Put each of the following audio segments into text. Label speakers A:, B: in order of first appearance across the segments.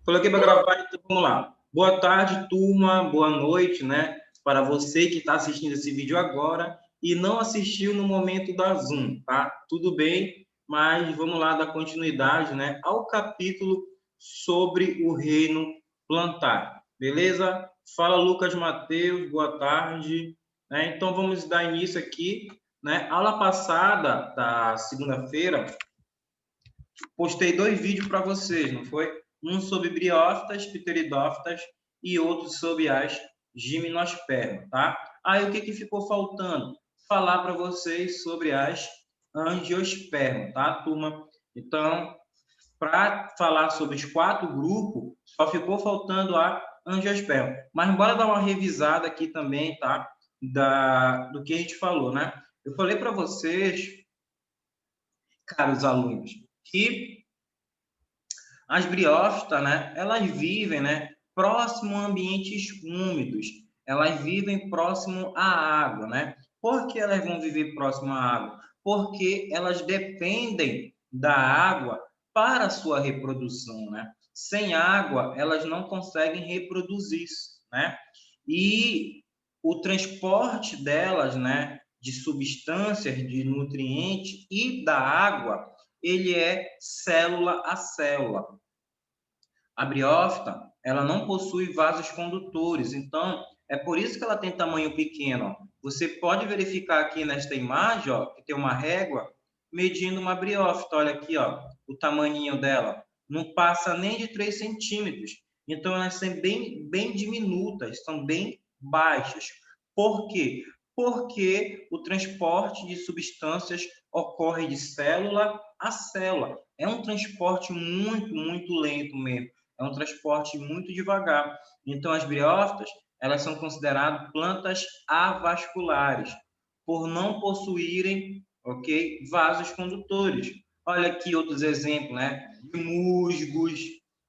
A: Coloquei para gravar, então vamos lá. Boa tarde, turma, boa noite, né? Para você que está assistindo esse vídeo agora e não assistiu no momento da Zoom, tá? Tudo bem, mas vamos lá dar continuidade, né, ao capítulo sobre o reino plantar, beleza? Fala, Lucas Mateus, boa tarde. Né? Então vamos dar início aqui, né? Aula passada, da segunda-feira, postei 2 vídeos para vocês, não foi? Um sobre briófitas, pteridófitas e outro sobre as gimnospermas, tá? Aí o que ficou faltando? Falar para vocês sobre as angiospermas, tá, turma? Então, para falar sobre os 4 grupos, só ficou faltando a angiosperma. Mas bora dar uma revisada aqui também, tá? Do que a gente falou, né? Eu falei para vocês, caros alunos, que as briófitas, né, elas vivem, né, próximo a ambientes úmidos. Elas vivem próximo à água, né? Por que elas vão viver próximo à água? Porque elas dependem da água para a sua reprodução, né? Sem água, elas não conseguem reproduzir-se, né? E o transporte delas, né, de substâncias, de nutrientes e da água, ele é célula a célula. A briófita, ela não possui vasos condutores, então é por isso que ela tem tamanho pequeno. Você pode verificar aqui nesta imagem, ó, que tem uma régua medindo uma briófita. Olha aqui, ó, o tamanhinho dela. Não passa nem de 3 centímetros. Então, elas são bem diminutas, são bem baixas. Por quê? Porque o transporte de substâncias ocorre de célula a célula. É um transporte muito lento mesmo. É um transporte muito devagar. Então, as briófitas, elas são consideradas plantas avasculares, por não possuírem, ok, vasos condutores. Olha aqui outros exemplos, né, de musgos,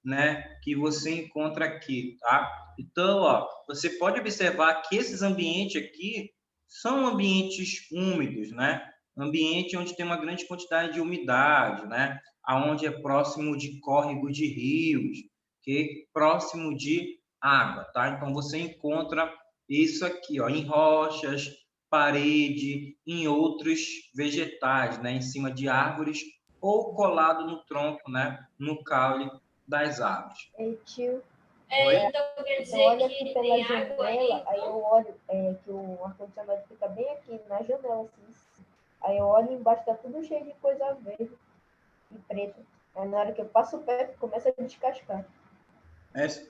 A: né, que você encontra aqui, tá? Então, ó, você pode observar que esses ambientes aqui são ambientes úmidos, né? Ambiente onde tem uma grande quantidade de umidade, né? Aonde é próximo de córregos de rios, que próximo de água, tá? Então você encontra isso aqui, ó, em rochas, parede, em outros vegetais, né, em cima de árvores ou colado no tronco, né, no caule das árvores.
B: Ei, tio.
C: Então quer dizer
B: eu olho
C: que
B: aqui pela
C: tem
B: janela,
C: água aí,
B: aí eu olho que o ar-condicionado fica bem aqui na janela, assim. Aí eu olho embaixo, tá tudo cheio de coisa verde e preta. Aí na hora que eu passo o pé, começa a descascar.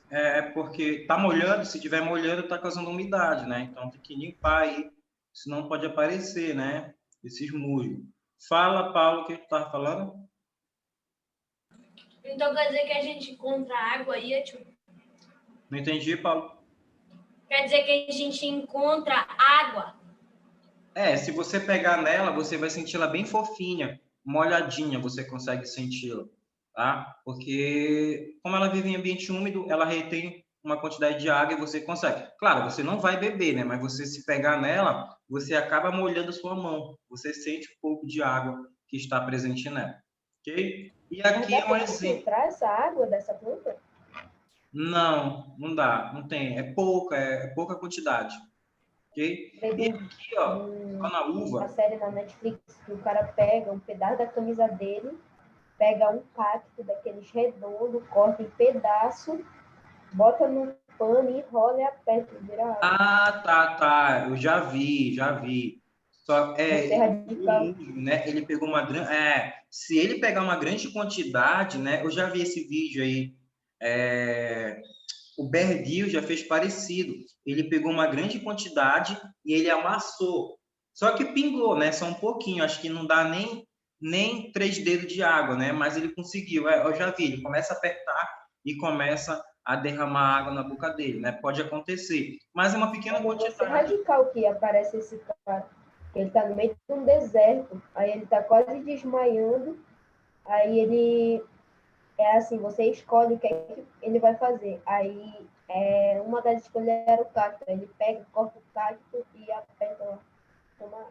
A: É porque tá molhando, se tiver molhando, tá causando umidade, né? Então tem que limpar aí, senão pode aparecer, né? Esses musgos. Fala, Paulo, o que tu tava falando?
C: Então quer dizer que a gente encontra água aí, tio?
A: Não entendi, Paulo.
C: Quer dizer que a gente encontra água?
A: Se você pegar nela, você vai sentir ela bem fofinha, molhadinha, você consegue senti-la, tá? Porque como ela vive em ambiente úmido, ela retém uma quantidade de água e você consegue. Claro, você não vai beber, né? Mas você se pegar nela, você acaba molhando sua mão. Você sente um pouco de água que está presente nela, ok? E aqui é um
B: Mas dá pra
A: exemplo.
B: filtrar essa água dessa planta?
A: Não, não dá, não tem. É pouca quantidade, ok? E aqui, ó, só na
B: Uma
A: uva.
B: série na Netflix que o cara pega um pedaço da camisa dele, pega um cacto daqueles redondos, corta em pedaço, bota no pano, enrola e aperta, vira água.
A: Ah, tá. Eu já vi. Só
B: Você
A: o
B: radical.
A: musgo, né? Ele pegou uma grande. Se ele pegar uma grande quantidade, né? Eu já vi esse vídeo aí. O Bear Grylls já fez parecido. Ele pegou uma grande quantidade e ele amassou. Só que pingou, né? Só um pouquinho. Acho que não dá nem 3 dedos de água, né? Mas ele conseguiu. Eu já vi. Ele começa a apertar e começa a derramar água na boca dele, né? Pode acontecer, mas é uma pequena
B: Você
A: quantidade.
B: radical que aparece esse cara. Ele tá no meio de um deserto, aí ele tá quase desmaiando, aí ele é assim, você escolhe o que é que ele vai fazer. Aí uma das escolhas era o cacto, ele pega, corta o cacto e aperta lá. Toma.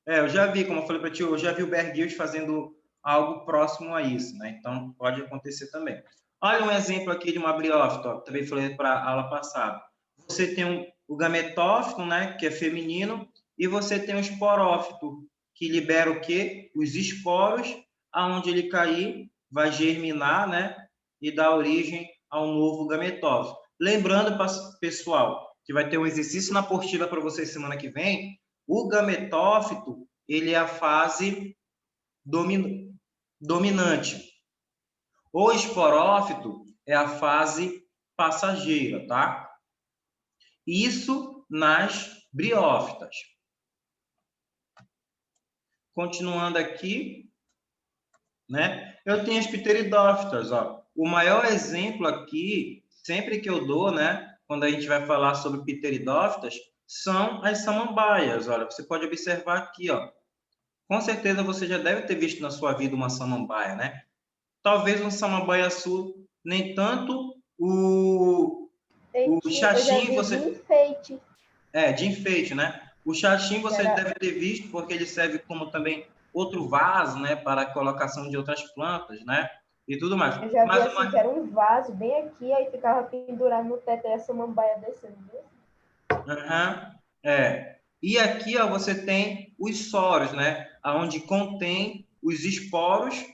A: Eu já vi, como eu falei para ti, eu já vi o Bear Grylls fazendo algo próximo a isso, né? Então, pode acontecer também. Olha um exemplo aqui de uma briófita, ó, também falei para a aula passada. Você tem o gametófito, né, que é feminino, e você tem o esporófito, que libera o quê? Os esporos, aonde ele cair, vai germinar, né, e dar origem ao novo gametófito. Lembrando, pessoal, que vai ter um exercício na apostila para vocês semana que vem, o gametófito, ele é a fase dominante. O esporófito é a fase passageira, tá? Isso nas briófitas. Continuando aqui, né? Eu tenho as pteridófitas, ó. O maior exemplo aqui, sempre que eu dou, né? Quando a gente vai falar sobre pteridófitas, são as samambaias. Olha, você pode observar aqui, ó. Com certeza você já deve ter visto na sua vida uma samambaia, né? Talvez um samambaia sul, nem tanto o xaxim você...
B: de enfeite.
A: De enfeite, né? O xaxim você deve ter visto, porque ele serve como também outro vaso, né? Para a colocação de outras plantas, né? E tudo mais.
B: Eu já vi assim, que era um vaso bem aqui, aí ficava pendurado no teto e a samambaia descendo.
A: E aqui, ó, você tem os soros, né? Onde contém os esporos,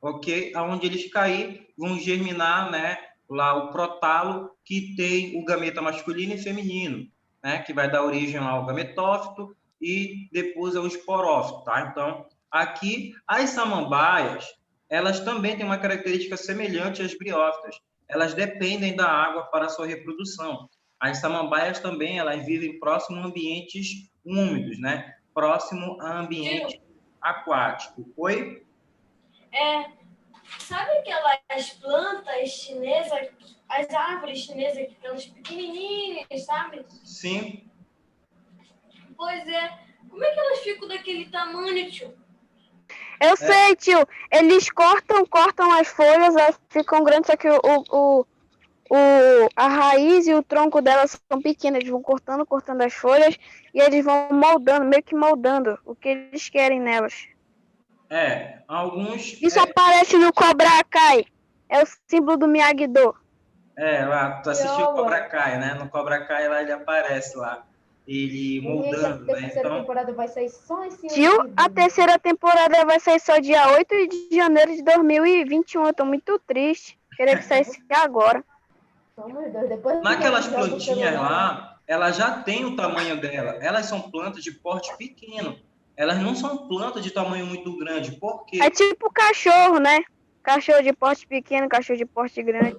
A: ok? Aonde eles cair, vão germinar, né? Lá o protalo, que tem o gameta masculino e feminino, né? Que vai dar origem ao gametófito e depois ao esporófito, tá? Então, aqui, as samambaias, elas também têm uma característica semelhante às briófitas. Elas dependem da água para a sua reprodução. As samambaias também, elas vivem próximo a ambientes úmidos, né? Próximo a ambiente aquático. Oi?
C: Sabe aquelas plantas chinesas, as árvores chinesas, aquelas pequenininhas, sabe?
A: Sim.
C: Pois é. Como é que elas ficam daquele tamanho, tio?
D: Eu sei, tio. Eles cortam as folhas, elas ficam grandes, só que a raiz e o tronco delas são pequenos. Eles vão cortando as folhas e eles vão meio que moldando o que eles querem nelas.
A: Alguns...
D: Isso aparece no Cobra Kai. É o símbolo do Miyagi-Do.
A: Lá, tu assistiu o Cobra Kai, né? No Cobra Kai, lá ele aparece lá. Ele moldando, né?
B: A terceira temporada vai sair só esse ano.
D: Tio, a terceira temporada vai sair só dia 8 de janeiro de 2021. Eu tô muito triste. Queria que saísse agora.
B: Oh, meu Deus, depois
A: naquelas plantinhas lá, ela já tem o tamanho dela. Elas são plantas de porte pequeno. Elas não são plantas de tamanho muito grande. Por quê?
D: É tipo cachorro, né? Cachorro de porte pequeno, cachorro de porte grande.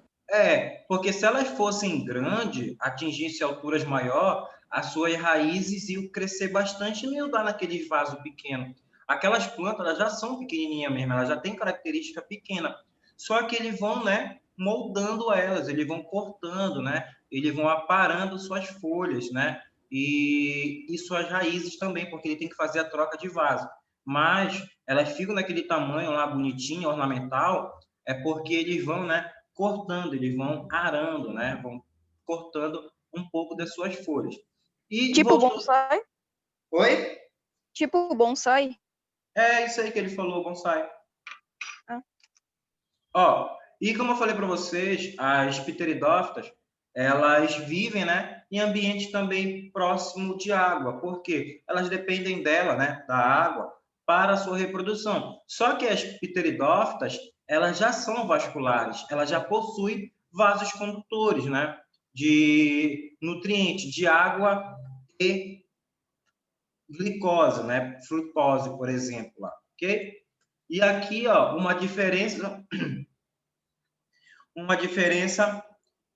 A: Porque se elas fossem grandes, atingissem alturas maior, as suas raízes iam crescer bastante e não iam dar naquele vaso pequeno. Aquelas plantas, elas já são pequenininhas mesmo, elas já têm característica pequena. Só que eles vão, né, moldando elas, eles vão cortando, né? Eles vão aparando suas folhas, né? E suas raízes também, porque ele tem que fazer a troca de vaso. Mas elas ficam naquele tamanho lá bonitinho, ornamental, é porque eles vão, né, cortando, eles vão arando, né? Vão cortando um pouco das suas folhas. E
D: tipo bonsai?
A: Oi?
D: Tipo bonsai?
A: É isso aí que ele falou, bonsai. E como eu falei para vocês, as pteridófitas, elas vivem, né, em ambiente também próximo de água, porque elas dependem dela, né, da água, para a sua reprodução. Só que as pteridófitas, elas já são vasculares, elas já possuem vasos condutores, né, de nutrientes, de água e glicose, né, frutose, por exemplo, lá, ok? E aqui, ó, uma diferença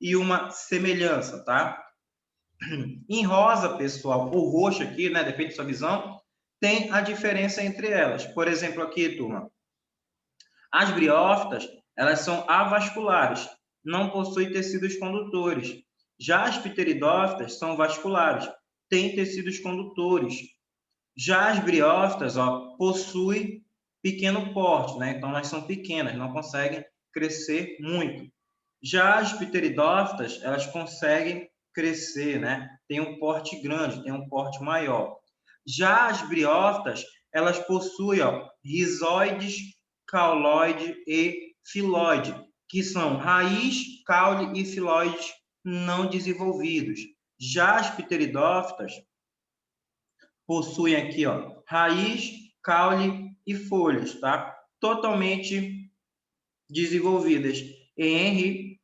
A: e uma semelhança, tá? Em rosa, pessoal, ou roxo aqui, né, depende da sua visão, tem a diferença entre elas. Por exemplo, aqui, turma, as briófitas, elas são avasculares, não possuem tecidos condutores. Já as pteridófitas são vasculares, têm tecidos condutores. Já as briófitas, ó, possuem pequeno porte, né? Então, elas são pequenas, não conseguem crescer muito. Já as pteridófitas, elas conseguem crescer, né? Tem um porte grande, tem um porte maior. Já as briófitas, elas possuem, ó, rizóides cauloide e filóide, que são raiz, caule e filóide não desenvolvidos. Já as pteridófitas possuem aqui, ó, raiz, caule e folhas, tá? Totalmente desenvolvidas. Henry,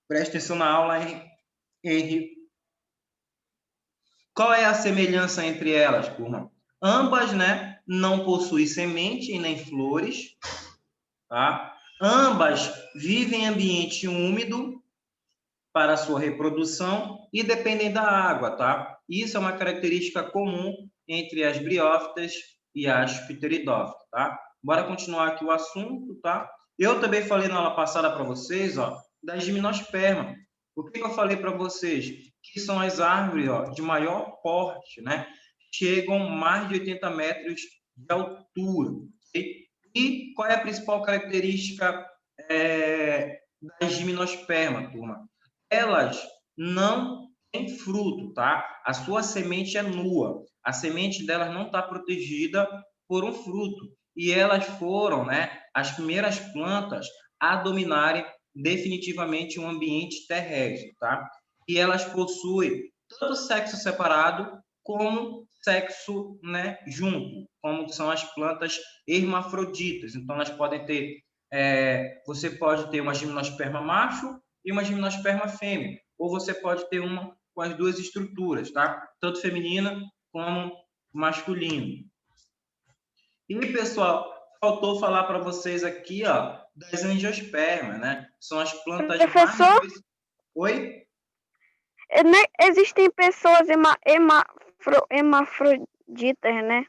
A: presta atenção na aula, Henry. Qual é a semelhança entre elas, turma? Ambas, né, não possuem semente e nem flores, tá? Ambas vivem em ambiente úmido para sua reprodução e dependem da água, tá? Isso é uma característica comum entre as briófitas e as pteridófitas, tá? Bora continuar aqui o assunto, tá? Eu também falei na aula passada para vocês, ó, das gimnospermas. O que eu falei para vocês? Que são as árvores, ó, de maior porte, né? Chegam mais de 80 metros de altura. Okay? E qual é a principal característica das gimnospermas, turma? Elas não têm fruto, tá? A sua semente é nua. A semente delas não está protegida por um fruto. E elas foram, né, as primeiras plantas a dominarem definitivamente um ambiente terrestre, tá? E elas possuem tanto sexo separado como sexo, né, junto, como são as plantas hermafroditas. Então, elas podem ter, você pode ter uma gimnosperma macho e uma gimnosperma fêmea, ou você pode ter uma com as duas estruturas, tá? Tanto feminina como masculino. E, pessoal, faltou falar para vocês aqui, ó, das angiospermas, né? São as plantas
D: Professor?
A: mais... Oi?
D: Existem pessoas hermafroditas, né?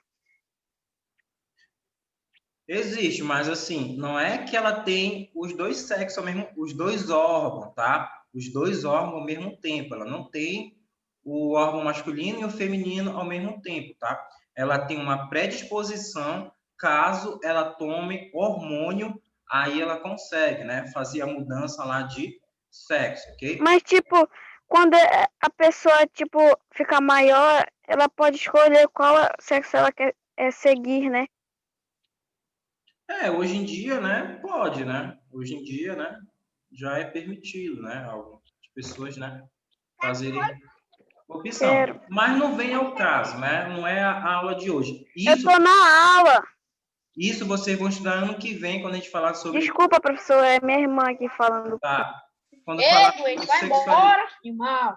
A: Existe, mas assim, não é que ela tem os dois sexos ao mesmo, os dois órgãos, tá? Os dois órgãos ao mesmo tempo. Ela não tem o órgão masculino e o feminino ao mesmo tempo, tá? Ela tem uma predisposição, caso ela tome hormônio, aí ela consegue, né? Fazer a mudança lá de sexo, ok?
D: Mas, tipo, quando a pessoa, tipo, fica maior, ela pode escolher qual sexo ela quer seguir, né?
A: Hoje em dia, né? Pode, né? Hoje em dia, né? Já é permitido, né? Algumas pessoas, né? Fazerem opção.
D: Quero.
A: Mas não vem ao caso, né? Não é a aula de hoje.
D: Eu tô na aula.
A: Isso vocês vão estudar ano que vem, quando a gente falar sobre...
D: Desculpa, professor, é minha irmã aqui falando.
A: Tá. Quando falar sobre
C: vai embora, irmão.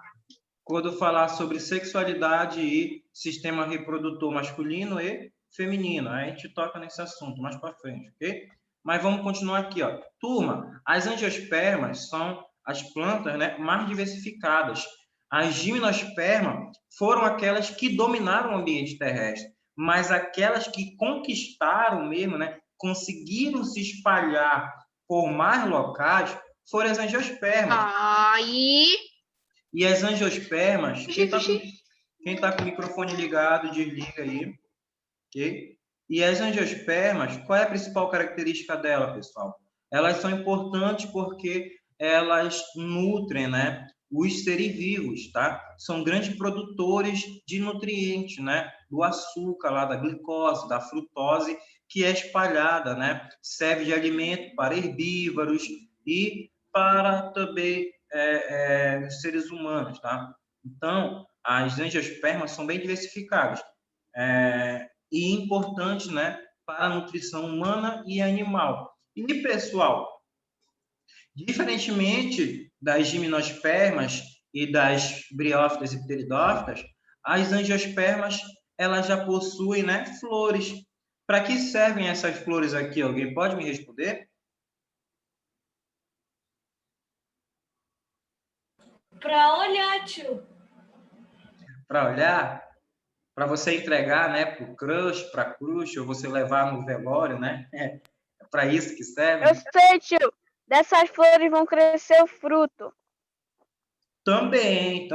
A: Quando falar sobre sexualidade e sistema reprodutor masculino e feminino, aí a gente toca nesse assunto mais para frente, ok? Mas vamos continuar aqui, ó. Turma, as angiospermas são as plantas, né, mais diversificadas. As gimnospermas foram aquelas que dominaram o ambiente terrestre, mas aquelas que conquistaram mesmo, né, conseguiram se espalhar por mais locais, foram as angiospermas. E as angiospermas, quem tá com o microfone ligado, desliga aí, ok? E as angiospermas, qual é a principal característica dela, pessoal? Elas são importantes porque elas nutrem, né, os seres vivos, tá? São grandes produtores de nutrientes, né? Do açúcar lá, da glicose, da frutose, que é espalhada, né? Serve de alimento para herbívoros e para também os seres humanos, tá? Então, as angiospermas são bem diversificadas e importantes, né, para a nutrição humana e animal. E, pessoal, diferentemente das gimnospermas e das briófitas e pteridófitas, as angiospermas, elas já possuem, né, flores. Para que servem essas flores aqui? Alguém pode me responder?
C: Para olhar, tio.
A: Para olhar? Para você entregar, né, para o crush, para a crush, ou você levar no velório, né? É para isso que serve.
D: Eu sei, tio. Dessas flores vão crescer o fruto.
A: Também.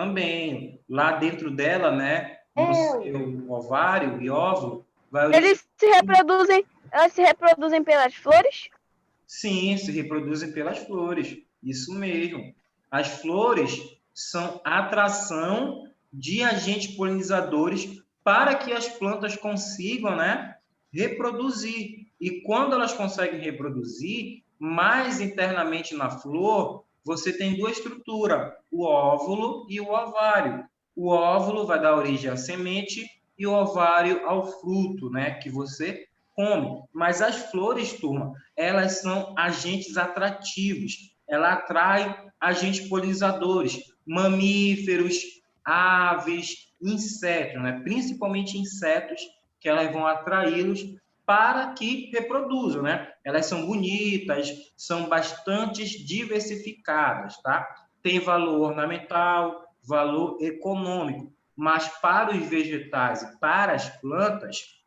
A: Lá dentro dela, né, no seu ovário e óvulo, vai
D: Elas se reproduzem pelas flores?
A: Sim, se reproduzem pelas flores. Isso mesmo. As flores são atração de agentes polinizadores para que as plantas consigam, né, reproduzir. E quando elas conseguem reproduzir, mais internamente na flor, você tem duas estruturas, o óvulo e o ovário. O óvulo vai dar origem à semente e o ovário ao fruto, né, que você come. Mas as flores, turma, elas são agentes atrativos. Ela atrai agentes polinizadores, mamíferos, aves, insetos, né? Principalmente insetos, que elas vão atraí-los para que reproduzam, né? Elas são bonitas, são bastante diversificadas, tá? Tem valor ornamental, valor econômico, mas para os vegetais e para as plantas,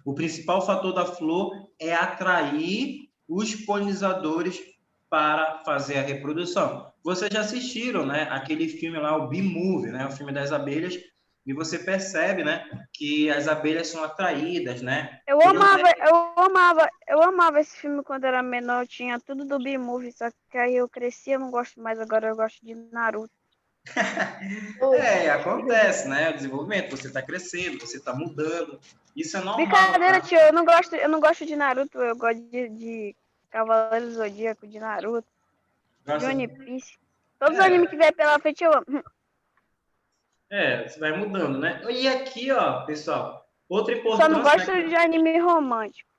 A: o principal fator da flor é atrair os polinizadores para fazer a reprodução. Vocês já assistiram, né, aquele filme lá, o Bee Movie, né, o filme das abelhas, e você percebe, né, que as abelhas são atraídas, né?
D: Eu amava esse filme quando era menor, eu tinha tudo do B-Movie, só que aí eu cresci, eu não gosto mais, agora eu gosto de Naruto.
A: Acontece, né? O desenvolvimento, você está crescendo, você está mudando. Isso é normal.
D: Brincadeira,
A: Tá?
D: tio, eu não gosto de Naruto, eu gosto de Cavaleiro Zodíaco, de Naruto, de One Piece. Todos os animes que vier pela frente eu amo.
A: Você vai mudando, né? E aqui, ó, pessoal, outra importância...
D: Só não gosto de anime romântico.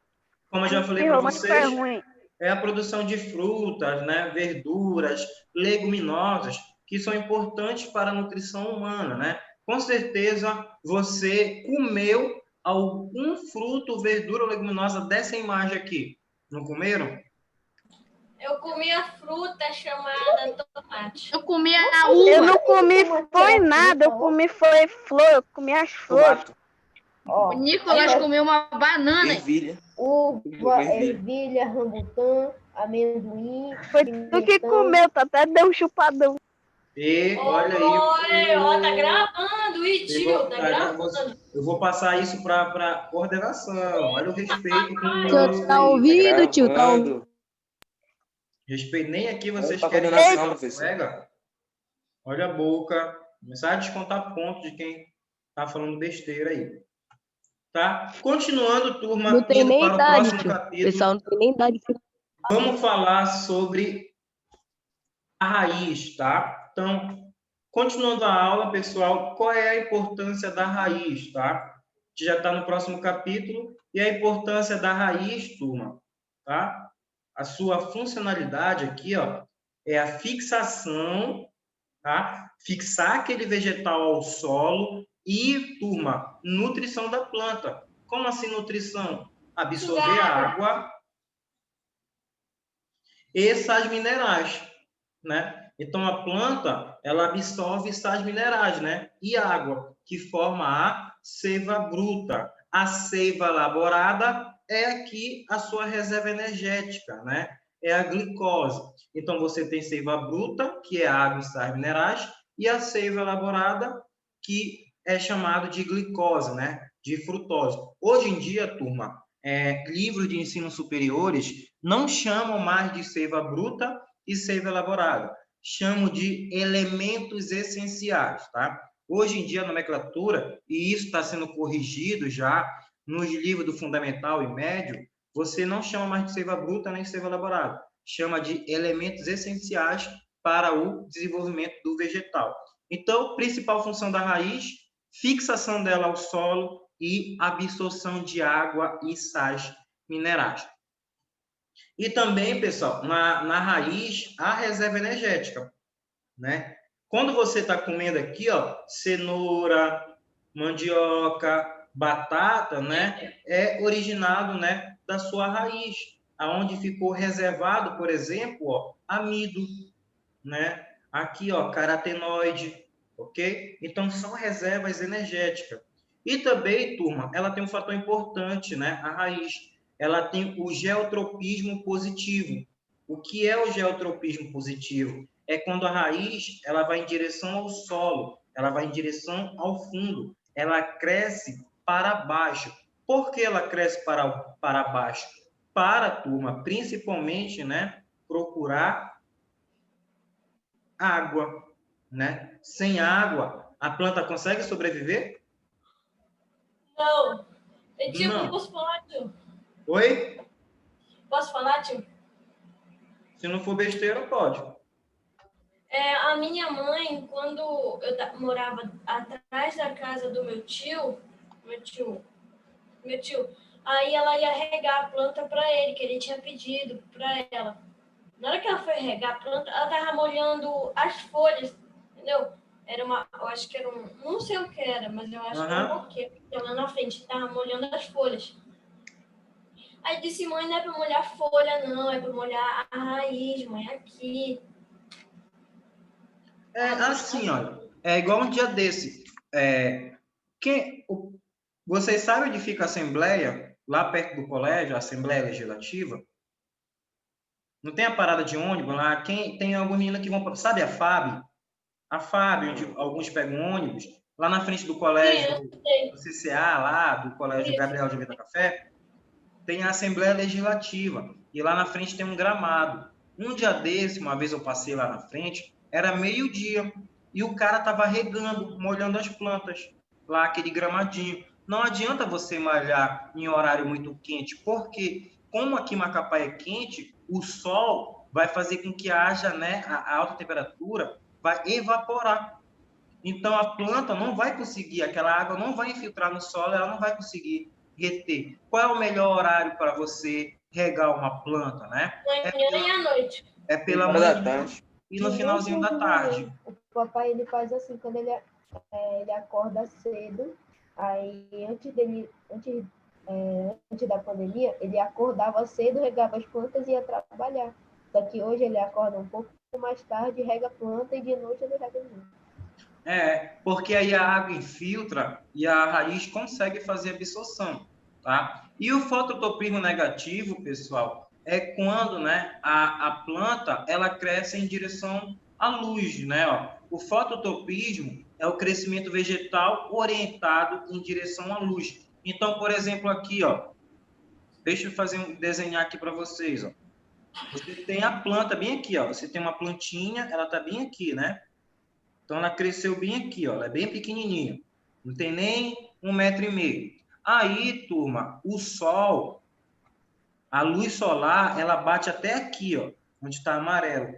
A: Como eu já falei para vocês, é a produção de frutas, né, verduras, leguminosas, que são importantes para a nutrição humana, né? Com certeza, você comeu algum fruto, verdura ou leguminosa dessa imagem aqui. Não comeram?
C: Eu comi a fruta chamada tomate.
E: Eu comi a uva.
D: Eu não comi foi nada, eu comi foi flor, eu comi as flores.
E: O Nicolas comeu uma banana.
B: Uva, ervilha, rambutã, amendoim.
D: Foi tu que comeu, tá até deu um chupadão.
A: E olha aí.
C: Ó, tá gravando, tio, tá gravando.
A: Eu vou passar isso para coordenação. Olha o respeito com o
F: Tio, tá ouvindo, tio? Tá ouvindo?
A: Respeito, nem aqui vocês
F: querem
A: colega. Olha a boca. Começar a descontar pontos de quem tá falando besteira aí. Tá? Continuando, turma,
F: não tem nem idade,
A: tio. Capítulo,
F: pessoal não tem nem idade.
A: Vamos falar sobre a raiz, tá? Então, continuando a aula, pessoal, qual é a importância da raiz, tá? A gente já está no próximo capítulo. E a importância da raiz, turma, tá? A sua funcionalidade aqui, ó, é a fixação, tá? Fixar aquele vegetal ao solo e, turma, nutrição da planta. Como assim nutrição? Absorver água e sais minerais, né? Então, a planta, ela absorve sais minerais, né? E água, que forma a seiva bruta. A seiva elaborada é aqui a sua reserva energética, né? É a glicose. Então, você tem seiva bruta, que é água e sais minerais, e a seiva elaborada, que é chamado de glicose, né? De frutose. Hoje em dia, turma, livros de ensino superiores não chamam mais de seiva bruta e seiva elaborada. Chamam de elementos essenciais, tá? Hoje em dia, a nomenclatura, e isso está sendo corrigido já nos livros do Fundamental e Médio, você não chama mais de seiva bruta nem seiva elaborada. Chama de elementos essenciais para o desenvolvimento do vegetal. Então, principal função da raiz, fixação dela ao solo e absorção de água e sais minerais. E também, pessoal, na raiz, a reserva energética, né? Quando você está comendo aqui, ó, cenoura, mandioca, batata, né? É originado, né, da sua raiz, aonde ficou reservado, por exemplo, ó, amido, né? Aqui, ó, carotenoide, ok? Então, são reservas energéticas. E também, turma, ela tem um fator importante, né? A raiz, ela tem o geotropismo positivo. O que é o geotropismo positivo? É quando a raiz, ela vai em direção ao solo, ela vai em direção ao fundo, ela cresce para baixo. Por que ela cresce para baixo? Para, turma, principalmente, né, procurar água, né? Sem água, a planta consegue sobreviver?
C: Não. É tipo fosfórico.
A: Oi?
C: Posso falar, tio?
A: Se não for besteira, pode.
C: A minha mãe, quando eu morava atrás da casa do meu tio, aí ela ia regar a planta para ele, que ele tinha pedido para ela. Na hora que ela foi regar a planta, ela tava molhando as folhas, entendeu? Eu acho que era não sei o que era, mas eu acho que era um coqueiro. Lá na frente, tava molhando as folhas. Aí disse, mãe, não é para molhar folha, não, é para molhar a raiz, mãe, aqui.
A: Assim, olha, é igual um dia desse. Vocês sabem onde fica a Assembleia, lá perto do colégio, a Assembleia Legislativa? Não tem a parada de ônibus lá? Tem alguns meninos que vão... Sabe a FAB? A FAB, onde alguns pegam ônibus, lá na frente do colégio do CCA, lá, do colégio Gabriel de Almeida Café, tem a Assembleia Legislativa. E lá na frente tem um gramado. Um dia desse, uma vez eu passei lá na frente, era meio-dia, e o cara estava regando, molhando as plantas, lá aquele gramadinho. Não adianta você malhar em horário muito quente, porque como aqui em Macapá é quente, o sol vai fazer com que haja, né, a alta temperatura vai evaporar. Então a planta não vai conseguir, aquela água não vai infiltrar no solo, ela não vai conseguir reter. Qual é o melhor horário para você regar uma planta, né?
C: Manhã e à noite.
A: É pela manhã e no finalzinho da tarde.
B: O papai, ele faz assim, quando ele acorda cedo, aí antes da pandemia, ele acordava cedo, regava as plantas e ia trabalhar. Só que hoje ele acorda um pouco mais tarde, rega a planta e de noite ele rega de novo.
A: Porque aí a água infiltra e a raiz consegue fazer absorção, tá? E o fototropismo negativo, pessoal, é quando, né, a planta ela cresce em direção à luz, né? Ó. O fototropismo é o crescimento vegetal orientado em direção à luz. Então, por exemplo, aqui, ó, deixa eu desenhar aqui para vocês, ó. Você tem a planta bem aqui, ó. Você tem uma plantinha, ela tá bem aqui, né? Então, ela cresceu bem aqui, ó. Ela é bem pequenininha. Não tem nem 1,5 metro. Aí, turma, o sol, a luz solar, ela bate até aqui, ó, onde está amarelo.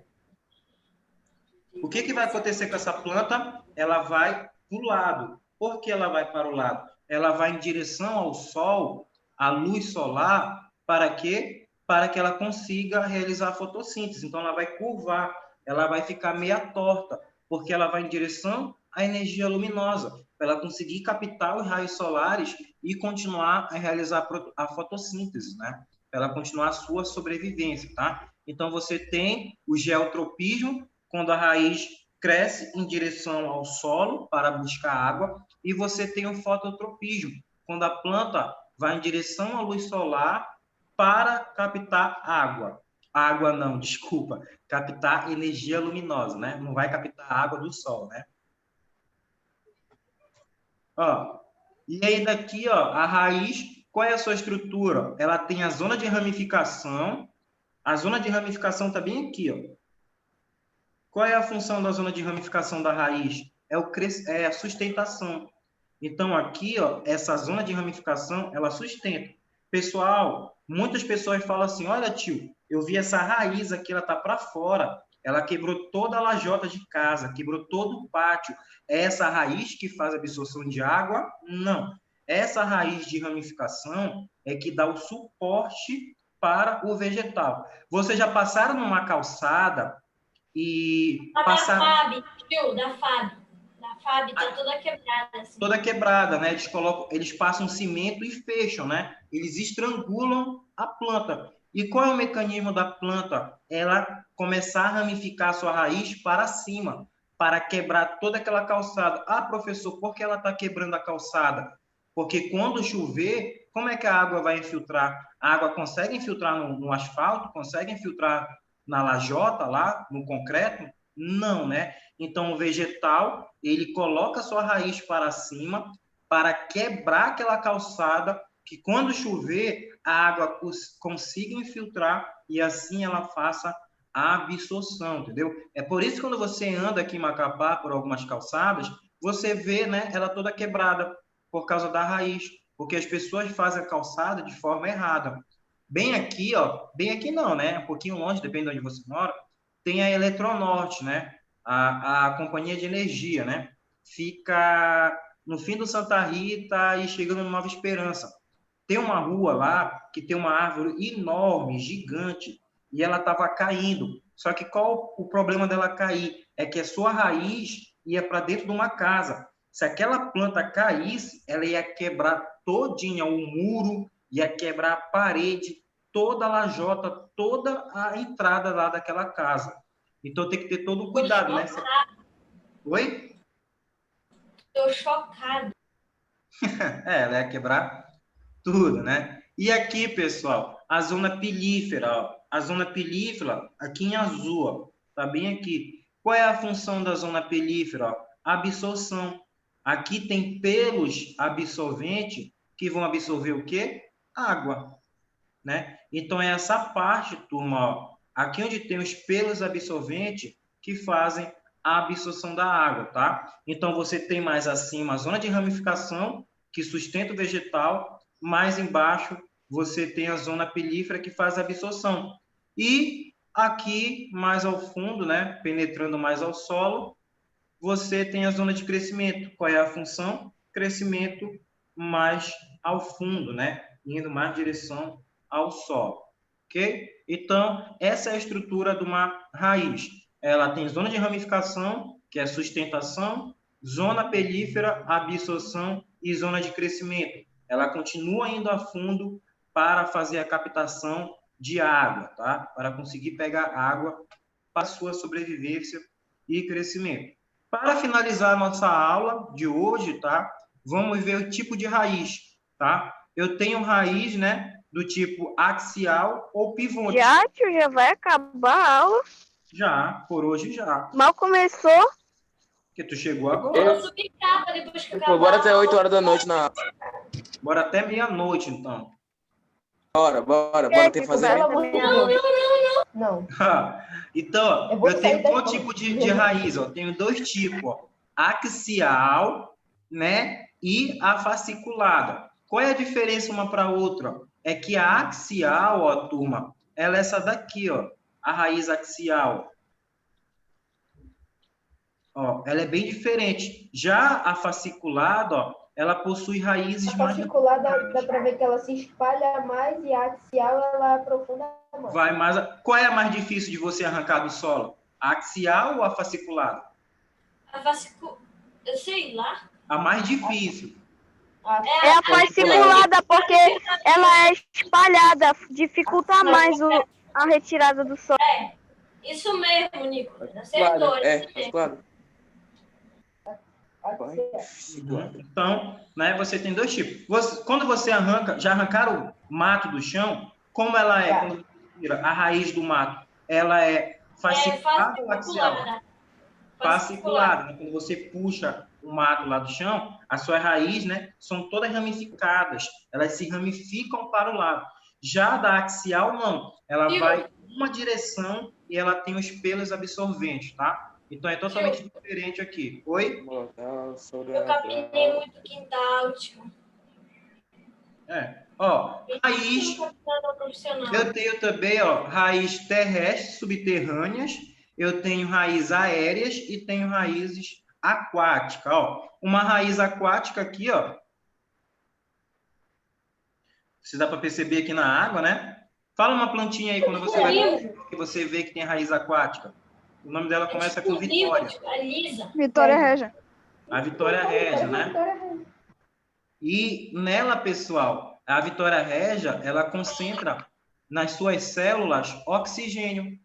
A: O que vai acontecer com essa planta? Ela vai para o lado. Por que ela vai para o lado? Ela vai em direção ao sol, à luz solar, para quê? Para que ela consiga realizar a fotossíntese. Então, ela vai curvar, ela vai ficar meia torta, porque ela vai em direção à energia luminosa, para ela conseguir captar os raios solares e continuar a realizar a fotossíntese, né? Para ela continuar a sua sobrevivência, tá? Então, você tem o geotropismo, quando a raiz cresce em direção ao solo para buscar água, e você tem o fototropismo, quando a planta vai em direção à luz solar para captar água. Água não, desculpa, captar energia luminosa, né? Não vai captar a água do sol, né? Ó, e aí daqui, ó, a raiz, qual é a sua estrutura? Ela tem a zona de ramificação. A zona de ramificação está bem aqui, ó. Qual é a função da zona de ramificação da raiz? É a sustentação. Então, aqui, ó, essa zona de ramificação, ela sustenta. Pessoal, muitas pessoas falam assim, olha, tio, eu vi essa raiz aqui, ela tá para fora. Ela quebrou toda a lajota de casa, quebrou todo o pátio. É essa raiz que faz a absorção de água? Não. Essa raiz de ramificação é que dá o suporte para o vegetal. Vocês já passaram numa calçada e passaram...
C: Da FAB tá toda quebrada. Assim.
A: Toda quebrada, né? Eles passam cimento e fecham, né? Eles estrangulam a planta. E qual é o mecanismo da planta? Ela começar a ramificar a sua raiz para cima, para quebrar toda aquela calçada. Ah, professor, por que ela está quebrando a calçada? Porque quando chover, como é que a água vai infiltrar? A água consegue infiltrar no asfalto? Consegue infiltrar na lajota lá, no concreto? Não, né? Então, o vegetal, ele coloca a sua raiz para cima para quebrar aquela calçada que, quando chover, a água consiga infiltrar e assim ela faça a absorção, entendeu? É por isso que quando você anda aqui em Macapá por algumas calçadas, você vê, né, ela toda quebrada por causa da raiz, porque as pessoas fazem a calçada de forma errada. Bem aqui, ó, bem aqui não, né? Um pouquinho longe, depende de onde você mora, tem a Eletronorte, né? A companhia de energia, né? Fica no fim do Santa Rita e chegando no Nova Esperança. Tem uma rua lá que tem uma árvore enorme, gigante, e ela estava caindo. Só que qual o problema dela cair? É que a sua raiz ia para dentro de uma casa. Se aquela planta caísse, ela ia quebrar todinha o muro, ia quebrar a parede, toda a lajota, toda a entrada lá daquela casa. Então tem que ter todo o cuidado, né? Oi?
C: Tô chocado.
A: Ela ia quebrar tudo, né? E aqui, pessoal, a zona pilífera, ó. A zona pilífera, aqui em azul, ó, tá bem aqui. Qual é a função da zona pilífera? Ó? Absorção. Aqui tem pelos absorventes que vão absorver o quê? Água, né? Então, é essa parte, turma, ó, aqui onde tem os pelos absorventes que fazem a absorção da água, tá? Então, você tem mais acima a zona de ramificação, que sustenta o vegetal, mais embaixo você tem a zona pilífera, que faz a absorção. E aqui, mais ao fundo, né, penetrando mais ao solo, você tem a zona de crescimento. Qual é a função? Crescimento mais ao fundo, né? Indo mais em direção ao solo, ok? Então, essa é a estrutura de uma raiz. Ela tem zona de ramificação, que é sustentação, zona pelífera, absorção e zona de crescimento. Ela continua indo a fundo para fazer a captação de água, tá? Para conseguir pegar água para a sua sobrevivência e crescimento. Para finalizar a nossa aula de hoje, tá? Vamos ver o tipo de raiz, tá? Eu tenho raiz, né, do tipo axial ou pivôtica.
D: Já, tio, já vai acabar a aula.
A: Já, por hoje já.
D: Mal começou.
A: Porque tu chegou agora.
C: Eu subi capa depois que acabar.
G: Bora até 8 horas da noite na.
A: Bora até meia-noite, então.
G: Bora, tem que fazer.
B: Não.
A: Então, eu tenho qual tipo de raiz? Ó? Eu tenho dois tipos, ó. Axial, né, e a fasciculada. Qual é a diferença uma para a outra? É que a axial, ó, turma, ela é essa daqui, ó, a raiz axial. Ó, ela é bem diferente. Já a fasciculada, ó, ela possui raízes mais...
B: A fasciculada dá para ver que ela se espalha mais e a axial ela aprofunda mais.
A: Vai mais... Qual é a mais difícil de você arrancar do solo? A axial ou a fasciculada?
C: A fasciculada, eu sei lá.
A: A mais difícil.
D: É a fasciculada porque ela é espalhada, dificulta mais a retirada do solo.
C: É, isso mesmo, Nico. Acertou.
G: Claro.
A: Então, né, você tem dois tipos. Quando você arranca, já arrancaram o mato do chão, como ela é? Quando você tira a raiz do mato, ela é fasciculada ou axial? Fasciculada. Né? Quando você puxa o mato lá do chão, a sua raiz, né, são todas ramificadas. Elas se ramificam para o lado. Já da axial, não. Ela vai em uma direção e ela tem os pelos absorventes, tá? Então, é totalmente diferente aqui. Oi?
C: Eu capinei muito quintal, tio.
A: Ó, raiz... Eu tenho também, ó, raiz terrestre, subterrâneas. Eu tenho raiz aéreas e tenho raízes aquáticas, ó. Uma raiz aquática aqui, ó. Se dá para perceber aqui na água, né? Fala uma plantinha aí quando você vê que tem raiz aquática. O nome dela começa com Vitória.
D: Vitória Régia.
A: A Vitória Régia, né? E nela, pessoal, a Vitória Régia, ela concentra nas suas células oxigênio.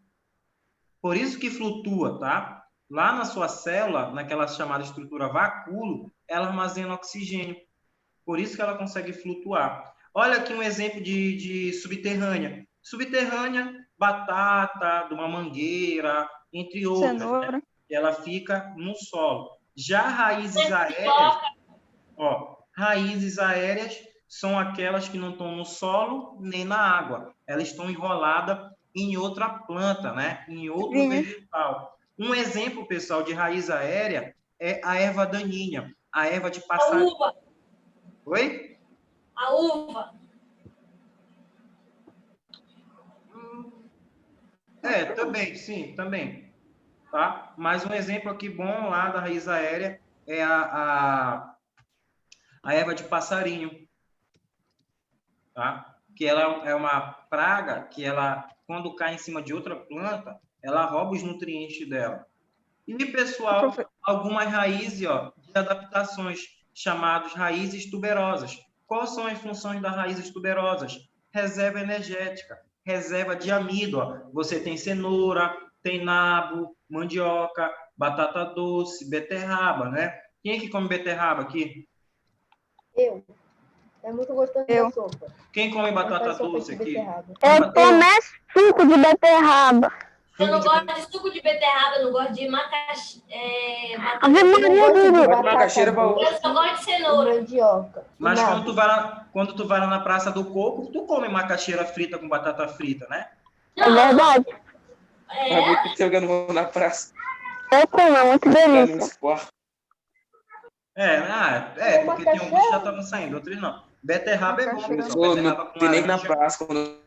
A: Por isso que flutua, tá? Lá na sua célula, naquela chamada estrutura vacúolo, ela armazena oxigênio. Por isso que ela consegue flutuar. Olha aqui um exemplo de subterrânea. Subterrânea, batata, de uma mangueira, entre outras. Né? Ela fica no solo. Já raízes aéreas, ó, raízes aéreas são aquelas que não estão no solo nem na água. Elas estão enroladas em outra planta, né? Em outro vegetal. Um exemplo, pessoal, de raiz aérea é a erva daninha, a erva de passarinho.
C: A uva.
A: Oi?
C: A uva.
A: Também, sim, também. Tá? Mas um exemplo aqui bom lá da raiz aérea é a erva de passarinho, tá? Que ela é uma praga que ela, quando cai em cima de outra planta, ela rouba os nutrientes dela. E, pessoal, algumas raízes, ó, de adaptações, chamadas raízes tuberosas. Quais são as funções das raízes tuberosas? Reserva energética, reserva de amido. Ó. Você tem cenoura, tem nabo, mandioca, batata doce, beterraba, né? Quem é que come beterraba aqui?
B: Eu. É muito gostoso da sopa.
A: Quem come batata doce aqui?
D: Eu tomei suco de beterraba.
C: Eu não gosto de suco de beterraba, eu não gosto de macaxeira.
G: Macaxeira é bom.
C: Eu só gosto de cenoura.
B: Mandioca.
A: Mas quando tu vai lá na Praça do Coco, tu come macaxeira frita com batata frita, né?
D: É verdade.
G: Mas eu não vou na praça.
D: Eu como, é muito delícia.
A: Porque tem alguns que já estavam saindo, outros não. Beterraba é bom.
G: Não tem nem na praça. Quando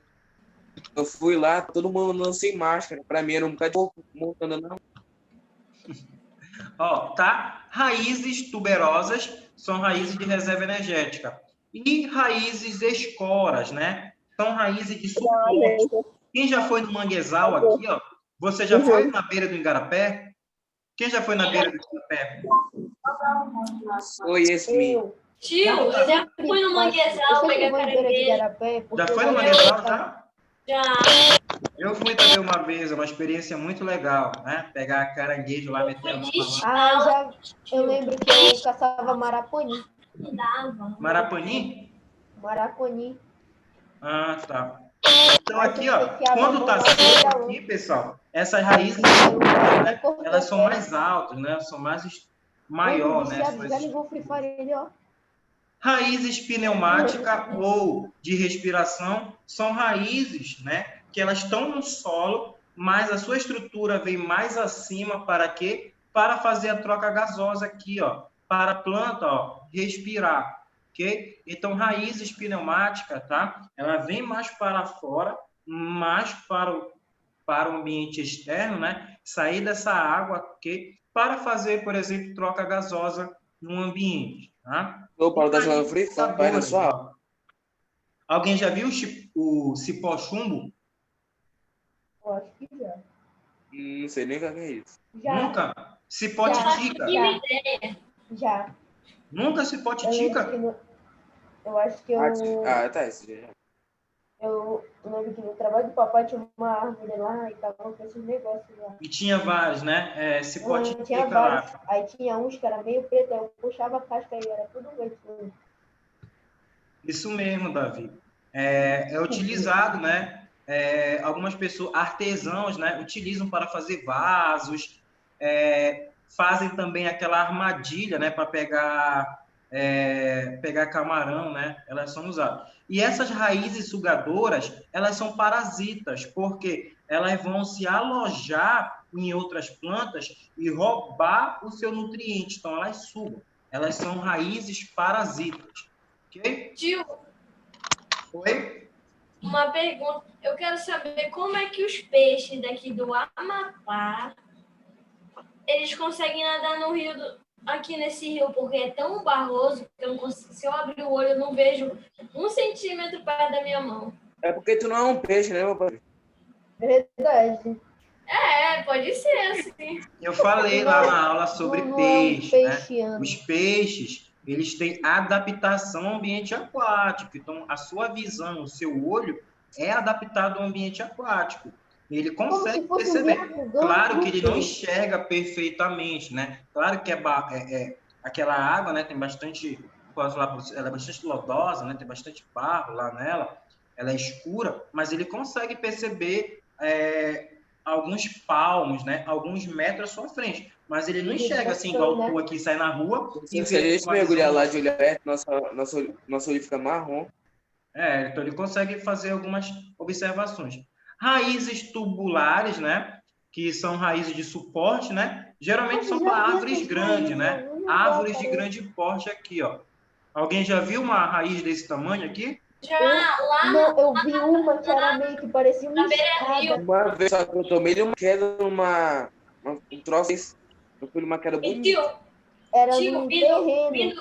G: eu fui lá, todo mundo andando sem máscara. Pra mim era um bocado de pouco montando, não.
A: Ó, tá? Raízes tuberosas são raízes de reserva energética. E raízes esporas, né? São raízes de suporte. Quem já foi no manguezal aqui, ó? Você já foi na beira do Igarapé? Quem já foi na beira do Igarapé?
G: Foi esse mesmo.
C: Tio, eu já fui no manguezal pegar caranguejo.
A: Já foi no manguezal, já?
C: Já.
A: Eu fui também uma vez, é uma experiência muito legal, né? Pegar caranguejo lá, meter a mão lá.
B: Eu lembro que eu caçava maraponi.
A: Marapani?
B: Maraponi.
A: Ah, tá. Então aqui, ó, quando tá seco aqui, pessoal, essas raízes, né, elas são mais altas, né? São maiores, né? Raízes pneumáticas ou de respiração são raízes, né? Que elas estão no solo, mas a sua estrutura vem mais acima para quê? Para fazer a troca gasosa aqui, ó, para a planta, ó, respirar, ok? Então, raízes pneumáticas, tá? Ela vem mais para fora, mais para o ambiente externo, né? Sair dessa água, ok? Para fazer, por exemplo, troca gasosa no ambiente, tá?
G: O Paulo tá jogando Free Fire na sua aula.
A: Alguém já viu o cipó chumbo?
B: Eu acho que já.
G: Não sei nem o que é isso.
B: Já.
A: Nunca? Cipó titica?
B: Já.
A: Nunca cipó titica?
B: Eu acho que
G: tá, isso já.
B: Eu lembro que no trabalho do papai tinha uma árvore lá e tava com esses negócios lá.
A: E tinha vários, né? Cipó titica
B: tinha
A: lá.
B: vários. Aí tinha uns que era meio preto, aí eu puxava a casca e era tudo verde.
A: Isso mesmo, Davi. É utilizado, né? Algumas pessoas, artesãos, né? Utilizam para fazer vasos, fazem também aquela armadilha, né? Para pegar camarão, né? Elas são usadas. E essas raízes sugadoras, elas são parasitas, porque elas vão se alojar em outras plantas e roubar o seu nutriente. Então, elas sugam. Elas são raízes parasitas. Ok?
C: Tio.
A: Oi?
C: Uma pergunta. Eu quero saber como é que os peixes daqui do Amapá, eles conseguem nadar no rio aqui nesse rio, porque é tão barroso que eu não consigo, se eu abrir o olho, eu não vejo 1 centímetro perto da minha mão.
G: É porque tu não é um peixe, né, meu pai?
B: Verdade.
C: Pode ser assim.
A: Eu falei lá na aula sobre peixe, né? Os peixes, eles têm adaptação ao ambiente aquático. Então, a sua visão, o seu olho é adaptado ao ambiente aquático. Ele consegue perceber. Claro que ele não enxerga perfeitamente, né? Claro que aquela água, né, tem bastante, posso falar, ela é bastante lodosa, né? Tem bastante barro lá nela, ela é escura, mas ele consegue perceber alguns palmos, né? Alguns metros à sua frente. Mas ele não enxerga assim, igual tu aqui sai na rua.
G: Se a gente mergulhar lá de olho aberto, nosso olho fica marrom.
A: Então ele consegue fazer algumas observações. Raízes tubulares, né? Que são raízes de suporte, né? Geralmente são para árvores grandes, né? Árvores de grande porte aqui, ó. Alguém já viu uma raiz desse tamanho aqui?
C: Já lá
B: Não, eu vi uma que era meio que parecia uma
C: na beira-rio.
B: escada.
G: Uma vez só que eu tomei uma queda um troço. Eu fui numa queda
C: E
G: bonita.
B: Era
C: tio,
B: num terreno.
C: vindo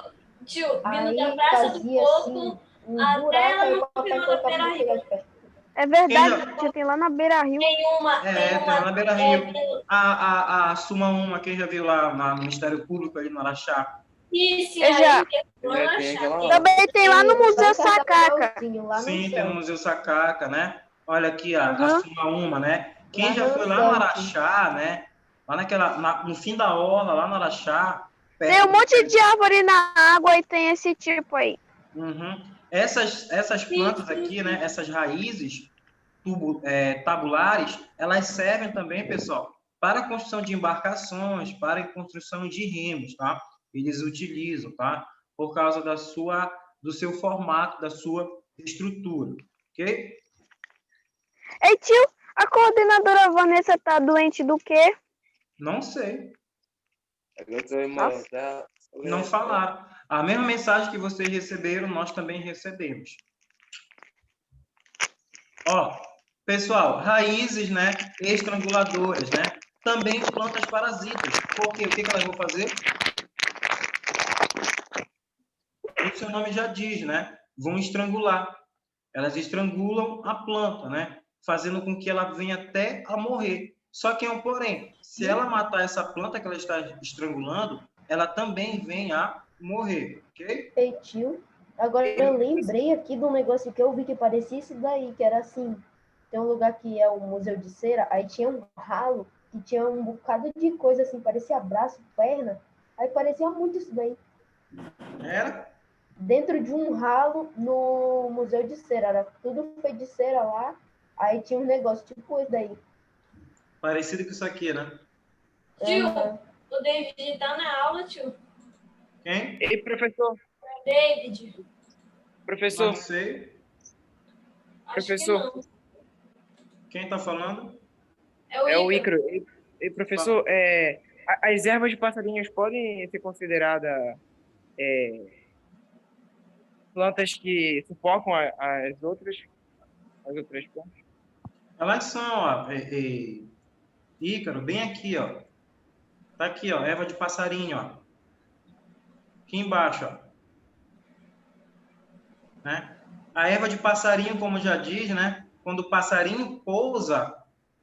C: da
B: Aí
C: Praça do
B: fazia
C: Coco
B: assim, um
C: até
B: buraco,
C: lá
B: aí o
C: no
B: papai
C: final da
B: colocava uma
C: beira-rio.
B: pegar de pé.
D: É verdade,
A: Quem já-
D: tio, tem lá na beira-rio.
C: Tem uma
A: tem lá na Beira Rio.
C: vindo-
A: A Suma Uma, quem já viu lá no Ministério Público ali no Araxá?
C: Isso,
D: Eu já.
C: aí, que é plano
G: Tem aquela
C: achado.
G: lá.
D: Também tem lá no
B: Lá
D: Museu
B: no
D: Sacaca.
B: Carnavalzinho, lá no
A: Sim, tem
B: céu.
A: no Museu Sacaca, né? Olha aqui a
D: Aham.
A: Suma Uma, né? Quem
B: Lá
A: já
B: no
A: foi lá
B: céu,
A: no
B: tio.
A: Araxá, né? Lá no fim da orla, lá no Araxá.
D: Tem
A: perto
D: um monte de árvore na água e tem esse tipo aí.
A: Uhum. Essas plantas aqui, né? Essas raízes tabulares, elas servem também, pessoal, para a construção de embarcações, para a construção de remos, tá? Eles utilizam, tá? Por causa do seu formato, da sua estrutura, ok?
D: Ei, tio, a coordenadora Vanessa tá doente do quê?
A: Não sei,
G: Eu tô em uma- tá-
A: não falaram. A mesma mensagem que vocês receberam, nós também recebemos. Ó, pessoal, raízes, né, estranguladoras, né? Também plantas parasitas. Por quê? O que elas vão fazer? O seu nome já diz, né? Vão estrangular. Elas estrangulam a planta, né? Fazendo com que ela venha até a morrer. Só que é um porém. Se ela matar essa planta que ela está estrangulando, ela também vem a morrer, ok?
B: Ei, tio. Agora eu lembrei aqui de um negócio que eu vi que parecia isso daí, que era assim. Tem um lugar que é o Museu de Cera, aí tinha um ralo que tinha um bocado de coisa assim, parecia braço, perna. Aí parecia muito isso daí.
A: Era?
B: Dentro de um ralo no Museu de Cera, era tudo feito de cera lá. Aí tinha um negócio tipo isso daí.
A: Parecido com isso aqui, né?
C: Tio,
B: Aham.
C: o David tá na aula, tio.
A: Quem?
H: Ei, professor,
C: David.
H: professor,
A: Não sei.
C: Acho
H: Professor.
C: que não.
A: Quem está falando?
H: é o
C: Ícaro.
H: Ícaro. Ei, professor, as ervas de passarinhos podem ser consideradas plantas que sufocam as outras plantas?
A: Elas são, ó, Ícaro, bem aqui, ó. Tá aqui, ó, erva de passarinho, ó. Aqui embaixo, ó. Né? A erva de passarinho, como já diz, né? Quando o passarinho pousa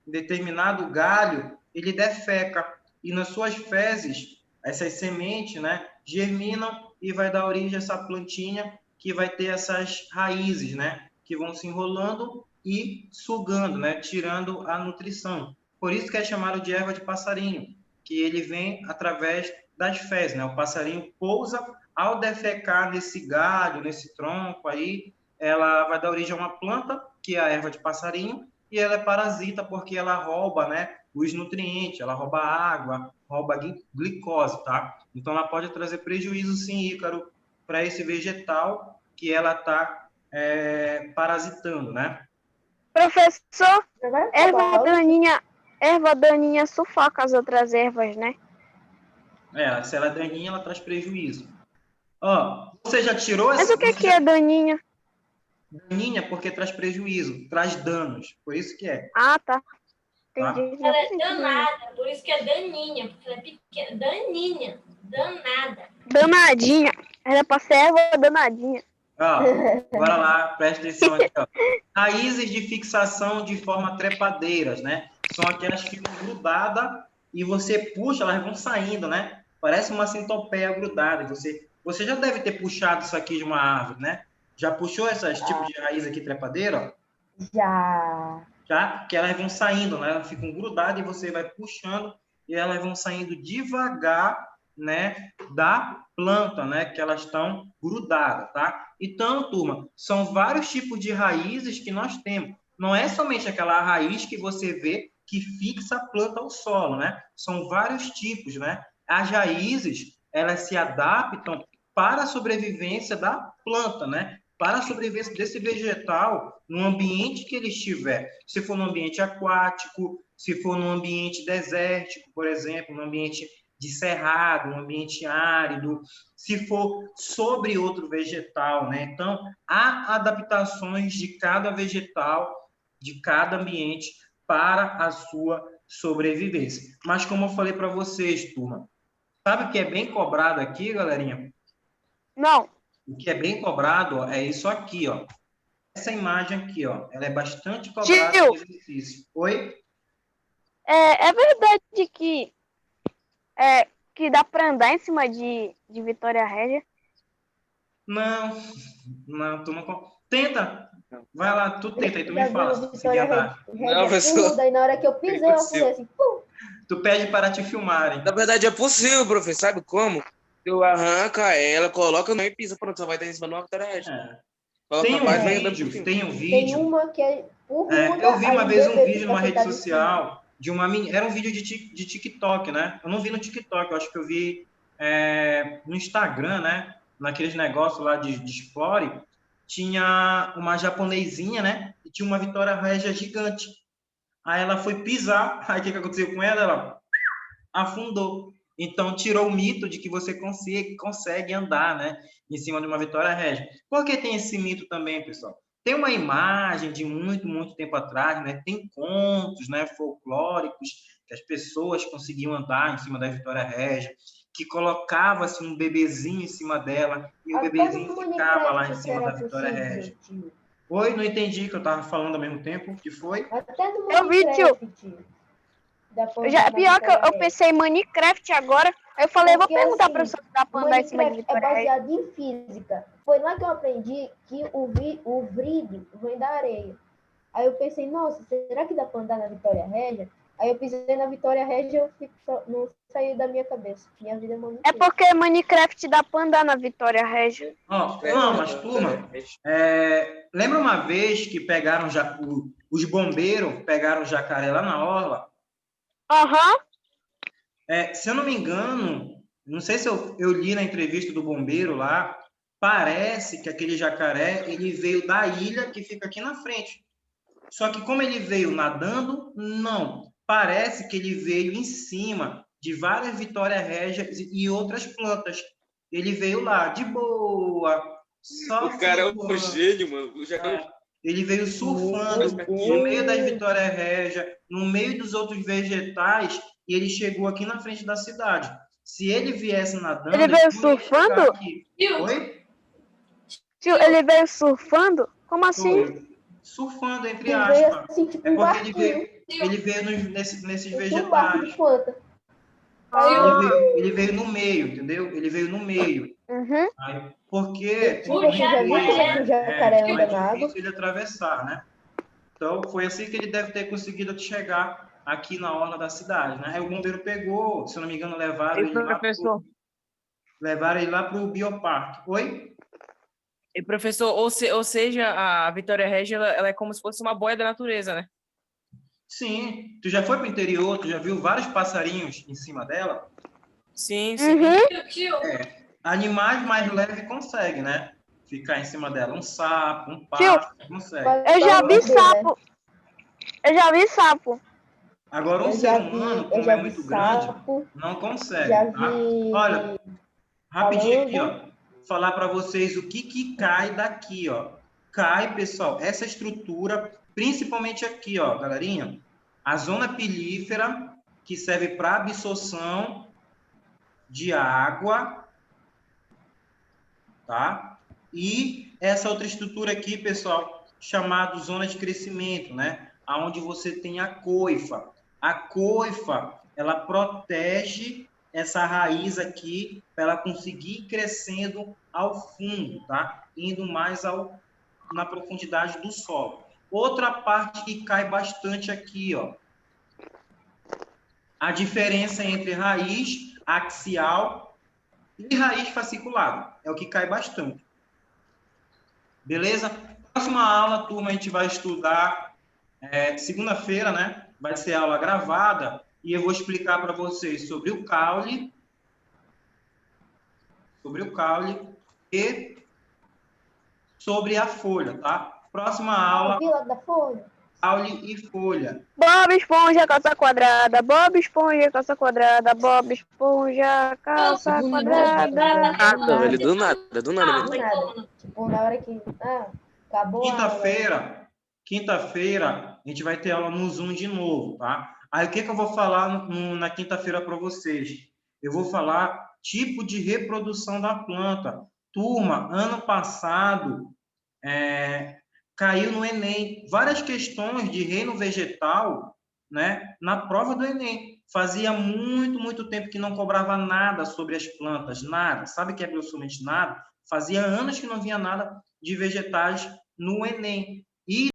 A: em determinado galho, ele defeca. E nas suas fezes, essas sementes, né? Germinam e vai dar origem a essa plantinha que vai ter essas raízes, né? Que vão se enrolando e sugando, né? Tirando a nutrição. Por isso que é chamado de erva de passarinho, que ele vem através das fezes, né? O passarinho pousa, ao defecar nesse galho, nesse tronco aí, ela vai dar origem a uma planta, que é a erva de passarinho, e ela é parasita porque ela rouba, né, os nutrientes, ela rouba água, rouba glicose, tá? Então ela pode trazer prejuízo, sim, Ícaro, para esse vegetal que ela está parasitando, né?
D: Professor,
B: Agora tá
D: erva daninha sufoca as outras ervas, né?
A: Se ela é daninha, ela traz prejuízo. Ó, você já tirou
D: Mas o que é daninha?
A: Daninha porque traz prejuízo, traz danos. Por isso que é.
D: Ah, tá.
A: Tá?
D: Entendi.
C: Ela é danada, por isso que é daninha, porque ela é pequena. Daninha, danada.
D: Danadinha. Era pra ser erva danadinha.
A: Ó, bora lá, presta atenção aqui, ó. Raízes de fixação de forma trepadeiras, né? São aquelas que ficam grudadas e você puxa, elas vão saindo, né? Parece uma centopeia grudada. Você já deve ter puxado isso aqui de uma árvore, né? Já puxou esses tipos de raiz aqui trepadeira?
B: Já.
A: Já? Que elas vão saindo, né? Elas ficam grudadas e você vai puxando e elas vão saindo devagar, né? Da planta, né? Que elas estão grudadas, tá? Então, turma, são vários tipos de raízes que nós temos. Não é somente aquela raiz que você vê que fixa a planta ao solo, né? São vários tipos, né? As raízes, elas se adaptam para a sobrevivência da planta, né? Para a sobrevivência desse vegetal no ambiente que ele estiver. Se for no ambiente aquático, se for no ambiente desértico, por exemplo, no ambiente de cerrado, um ambiente árido, se for sobre outro vegetal, né? Então, há adaptações de cada vegetal, de cada ambiente para a sua sobrevivência. Mas como eu falei para vocês, turma, sabe o que é bem cobrado aqui, galerinha?
D: Não.
A: O que é bem cobrado, ó, é isso aqui, ó. Essa imagem aqui, ó, ela é bastante cobrada no exercício. Oi?
D: É verdade que dá para andar em cima de Vitória Régia?
A: Não, tu não... Tenta. Vai lá, tu tenta aí, tu me
B: Já
A: fala
B: viu
A: se tu conseguir andar.
G: Não, professor.
B: Daí na hora que eu pisei, eu fui assim, pum.
A: Tu pede para te filmarem.
G: Na verdade, é possível, professor. Sabe como? Tu arranca ela, coloca no e pisa. Pronto, só vai ter em cima de uma Vitória Régia.
A: Tem um vídeo.
B: Tem uma que é por muda,
A: eu vi uma vez um
B: bebê
A: vídeo numa rede
B: sentado em
A: social de uma menina. Era um vídeo de TikTok, né? Eu não vi no TikTok, eu acho que eu vi no Instagram, né? Naqueles negócios lá de Explore. Tinha uma japonesinha, né? E tinha uma Vitória Régia gigante. Aí ela foi pisar. Aí o que aconteceu com ela? Ela afundou. Então, tirou o mito de que você consegue andar, né, em cima de uma Vitória Régia. Por que tem esse mito também, pessoal? Tem uma imagem de muito, muito tempo atrás, né? Tem contos, né, folclóricos que as pessoas conseguiam andar em cima da Vitória Régia, que colocava-se um bebezinho em cima dela e o bebezinho ficava lá em cima da Vitória Régia. Oi, não entendi que eu estava falando ao mesmo tempo. O que foi?
B: Até no
D: Eu vi, tio. Pior que eu pensei em Minecraft agora. Aí eu falei, vou perguntar para você se dá pra andar em cima de Vitória Régia.
B: É baseado em física. Foi lá que eu aprendi que o vrídio vem da areia. Aí eu pensei, nossa, será que dá para andar na Vitória Régia? Aí eu pisei na Vitória Régia e não saiu da minha cabeça. Minha vida é Minecraft.
D: É porque Minecraft dá para andar na Vitória Régia.
A: Não, mas turma, lembra uma vez que pegaram os bombeiros pegaram o jacaré lá na orla?
D: Aham.
A: Se eu não me engano, não sei se eu li na entrevista do bombeiro lá, parece que aquele jacaré ele veio da ilha que fica aqui na frente. Só que como ele veio nadando, não. Parece que ele veio em cima de várias Vitória Régias e outras plantas. Ele veio lá, de boa. Só
G: o cara é um gênio, mano. O jacaré...
A: Ele veio surfando no meio das Vitória Régia, no meio dos outros vegetais, e ele chegou aqui na frente da cidade. Se ele viesse nadando...
D: Ele veio surfando?
A: Oi?
D: Tio, ele veio surfando? Como assim?
A: Surfando, entre aspas.
B: Assim, tipo,
A: é porque ele veio nesses vegetais. Ele veio no meio, entendeu? Ele veio no meio.
D: Uhum.
A: Aí, porque é difícil ele atravessar, né? Então, foi assim que ele deve ter conseguido chegar aqui na orla da cidade, né? Aí o bombeiro pegou, se eu não me engano, levaram ele lá para o bioparque. Oi?
H: E professor, ou seja, a Vitória Régia ela é como se fosse uma boia da natureza, né?
A: Sim. Tu já foi para o interior? Tu já viu vários passarinhos em cima dela?
H: Sim.
A: Animais mais leves conseguem, né? Ficar em cima dela. Um sapo, um pássaro, consegue.
D: Eu já vi sapo.
A: Agora, um ser humano, como é muito grande, não consegue. Tá? Olha, rapidinho aqui, ó. Falar para vocês o que cai daqui, ó. Cai, pessoal, essa estrutura, principalmente aqui, ó, galerinha, a zona pilífera, que serve para absorção de água, tá? E essa outra estrutura aqui, pessoal, chamada zona de crescimento, né? Aonde você tem a coifa. A coifa, ela protege essa raiz aqui para ela conseguir ir crescendo ao fundo, tá? Indo mais na profundidade do solo. Outra parte que cai bastante aqui, ó. A diferença entre raiz axial e raiz fasciculada. É o que cai bastante. Beleza? Próxima aula, turma, a gente vai estudar segunda-feira, né? Vai ser aula gravada e eu vou explicar para vocês sobre o caule, e sobre a folha, tá? Próxima aula...
B: A vila da folha.
A: caule e folha.
D: Bob Esponja, calça quadrada. Bob Esponja, calça quadrada. Bob Esponja, calça quadrada.
G: Nada, velho, do nada mesmo.
B: Do nada. Tipo, na hora que... acabou a aula.
A: Quinta-feira, a gente vai ter aula no Zoom de novo, tá? Aí, o que eu vou falar na quinta-feira para vocês? Eu vou falar tipo de reprodução da planta. Turma, ano passado, caiu no Enem várias questões de reino vegetal, né, na prova do Enem. Fazia muito, muito tempo que não cobrava nada sobre as plantas, nada. Sabe que é absolutamente nada? Fazia anos que não vinha nada de vegetais no Enem. E